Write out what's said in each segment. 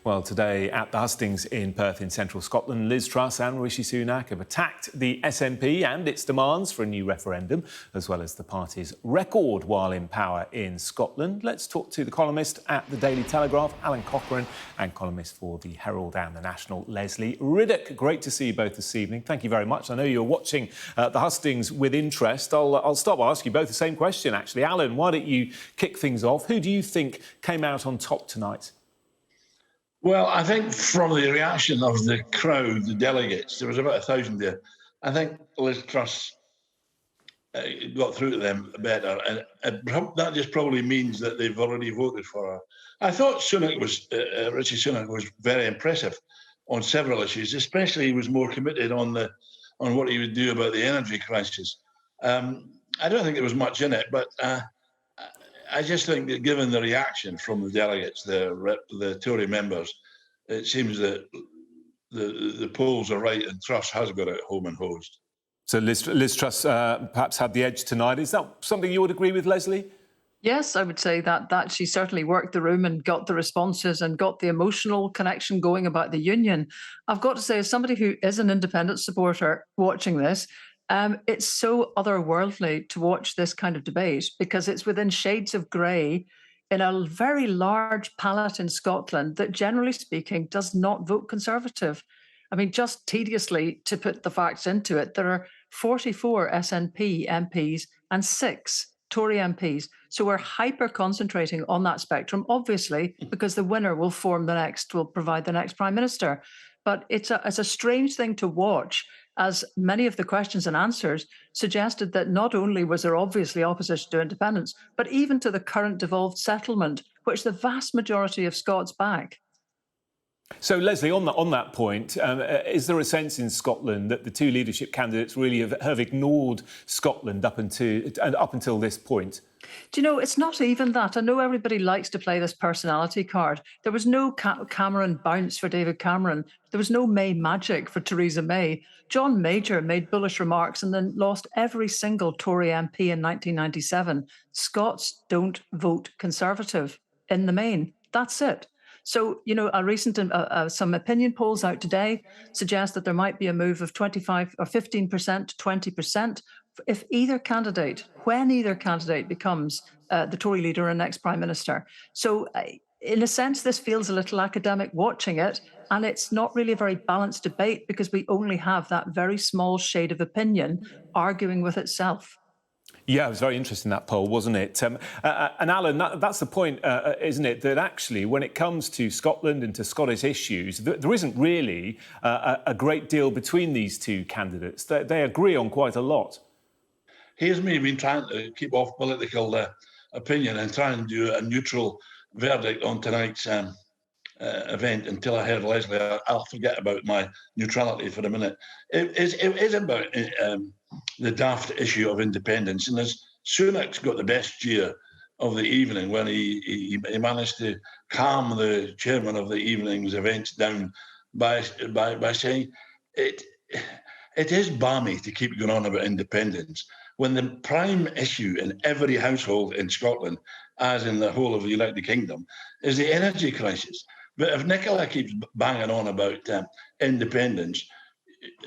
Well, today at the hustings in Perth in central Scotland, Liz Truss and Rishi Sunak have attacked the SNP and its demands for a new referendum, as well as the party's record while in power in Scotland. Let's talk to the columnist at the Daily Telegraph, Alan Cochrane, and columnist for the Herald and the National, Lesley Riddoch. Great to see you both this evening. Thank you very much. I know you're watching the hustings with interest. I'll start by asking you both the same question, actually. Alan, why don't you kick things off? Who do you think came out on top tonight? Well, I think from the reaction of the crowd, the delegates, there was about 1,000 there. I think Liz Truss got through to them better, and that just probably means that they've already voted for her. I thought Rishi Sunak was very impressive on several issues, especially he was more committed on what he would do about the energy crisis. I don't think there was much in it, but I just think that given the reaction from the delegates, the Tory members, it seems that the polls are right and Truss has got it home and hosed. So Liz Truss perhaps had the edge tonight. Is that something you would agree with, Lesley? Yes, I would say that she certainly worked the room and got the responses and got the emotional connection going about the union. I've got to say, as somebody who is an independent supporter watching this, it's so otherworldly to watch this kind of debate because it's within shades of grey in a very large palette in Scotland that, generally speaking, does not vote Conservative. I mean, just tediously to put the facts into it, there are 44 SNP MPs and 6 Tory MPs. So we're hyper-concentrating on that spectrum, obviously, because the winner will provide the next Prime Minister. But it's a strange thing to watch, as many of the questions and answers suggested that not only was there obviously opposition to independence, but even to the current devolved settlement, which the vast majority of Scots back. So, Lesley, on that point, is there a sense in Scotland that the two leadership candidates really have ignored Scotland up until this point? Do you know, it's not even that. I know everybody likes to play this personality card. There was no Cameron bounce for David Cameron. There was no May magic for Theresa May. John Major made bullish remarks and then lost every single Tory MP in 1997. Scots don't vote Conservative in the main. That's it. So, you know, some opinion polls out today suggest that there might be a move of 25 or 15% to 20% if when either candidate becomes the Tory leader and next Prime Minister. So, in a sense, this feels a little academic watching it, and it's not really a very balanced debate because we only have that very small shade of opinion arguing with itself. Yeah, it was very interesting, that poll, wasn't it? And Alan, that's the point, isn't it, that actually when it comes to Scotland and to Scottish issues, there isn't really a great deal between these two candidates. They agree on quite a lot. Here's me been trying to keep off political opinion and try and do a neutral verdict on tonight's event until I heard Lesley. I'll forget about my neutrality for a minute. It is about the daft issue of independence, and as Sunak's got the best cheer of the evening when he managed to calm the chairman of the evening's events down by saying it is balmy to keep going on about independence when the prime issue in every household in Scotland, as in the whole of the United Kingdom, is the energy crisis. But if Nicola keeps banging on about independence,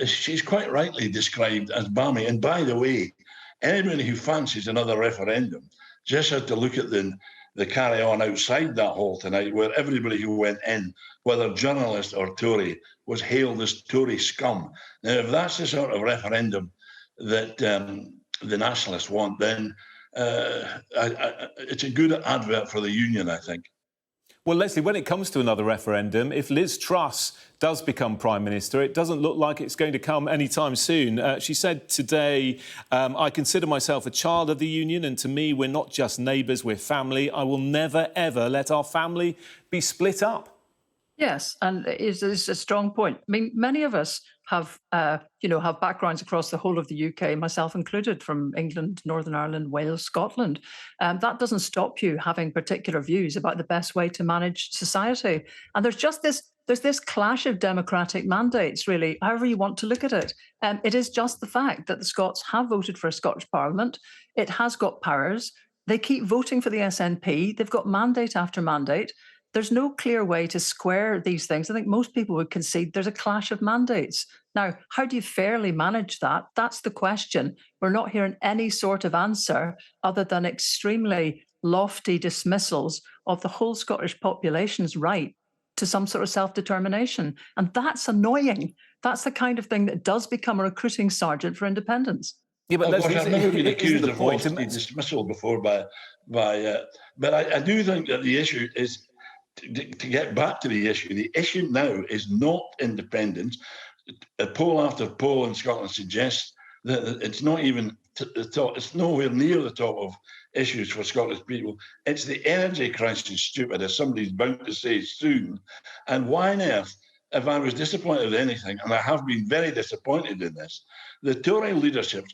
she's quite rightly described as balmy. And by the way, anybody who fancies another referendum just has to look at the carry-on outside that hall tonight, where everybody who went in, whether journalist or Tory, was hailed as Tory scum. Now, if that's the sort of referendum that the nationalists want, then it's a good advert for the union, I think. Well, Lesley, when it comes to another referendum, if Liz Truss does become Prime Minister, it doesn't look like it's going to come anytime soon. She said today, I consider myself a child of the union, and to me, we're not just neighbours, we're family. I will never, ever let our family be split up. Yes, and it's a strong point. I mean, many of us have backgrounds across the whole of the UK, myself included, from England, Northern Ireland, Wales, Scotland. That doesn't stop you having particular views about the best way to manage society. And there's this clash of democratic mandates, really, however you want to look at it. It is just the fact that the Scots have voted for a Scottish Parliament. It has got powers. They keep voting for the SNP. They've got mandate after mandate. there's no clear way to square these things. I think most people would concede there's a clash of mandates. Now, how do you fairly manage that? That's the question. We're not hearing any sort of answer other than extremely lofty dismissals of the whole Scottish population's right to some sort of self-determination. And that's annoying. That's the kind of thing that does become a recruiting sergeant for independence. Yeah, but I've never been accused of lofty dismissal before but I do think that the issue is, to get back to the issue now is not independence. A poll after poll in Scotland suggests that it's not even the top, it's nowhere near the top of issues for Scottish people. It's the energy crisis, stupid, as somebody's bound to say soon. And why on earth, if I was disappointed with anything, and I have been very disappointed in this, the Tory leadership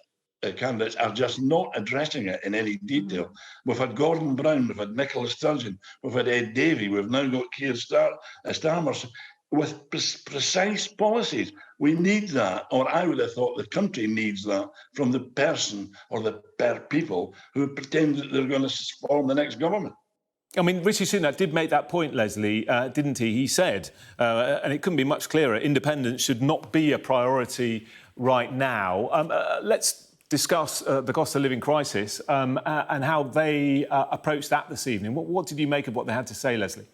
candidates are just not addressing it in any detail. We've had Gordon Brown, we've had Nicola Sturgeon, we've had Ed Davey, we've now got Keir Starmer with precise policies. We need that, or I would have thought the country needs that from the person or the people who pretend that they're going to form the next government. I mean, Rishi Sunak did make that point, Lesley, didn't he? He said, and it couldn't be much clearer, independence should not be a priority right now. Let's discuss the cost of living crisis and how they approached that this evening. What did you make of what they had to say, Lesley?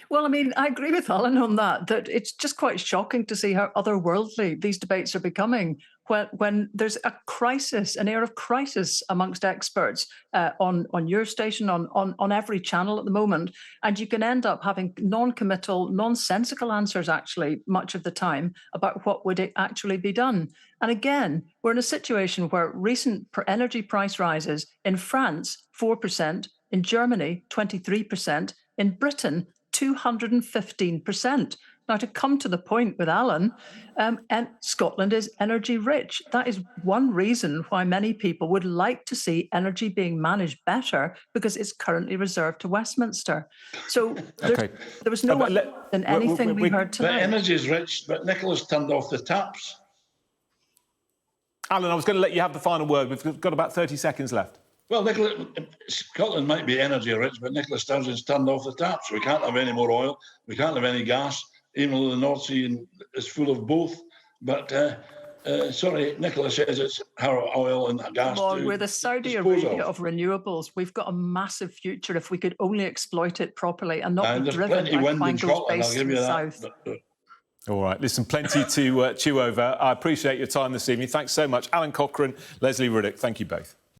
Well, I mean, I agree with Alan on that it's just quite shocking to see how otherworldly these debates are becoming when there's a crisis, an air of crisis amongst experts on your station, on every channel at the moment. And you can end up having non-committal, nonsensical answers, actually, much of the time, about what would actually be done. And again, we're in a situation where recent energy price rises in France, 4%, in Germany, 23%, in Britain, 215%. Now, to come to the point with Alan, and Scotland is energy rich. That is one reason why many people would like to see energy being managed better, because it's currently reserved to Westminster. So there was no in anything we heard tonight. But energy is rich, but Nicola's turned off the taps. Alan, I was going to let you have the final word. We've got about 30 seconds left. Well, Scotland might be energy rich, but Nicola Sturgeon's turned off the taps. We can't have any more oil. We can't have any gas, even though the North Sea is full of both. But, sorry, Nicola says it's her oil and gas. Come on, we're the Saudi Arabia of renewables. We've got a massive future if we could only exploit it properly and not be driven by Quangos based in the south. All right, listen, plenty to chew over. I appreciate your time this evening. Thanks so much. Alan Cochrane, Lesley Riddoch, thank you both.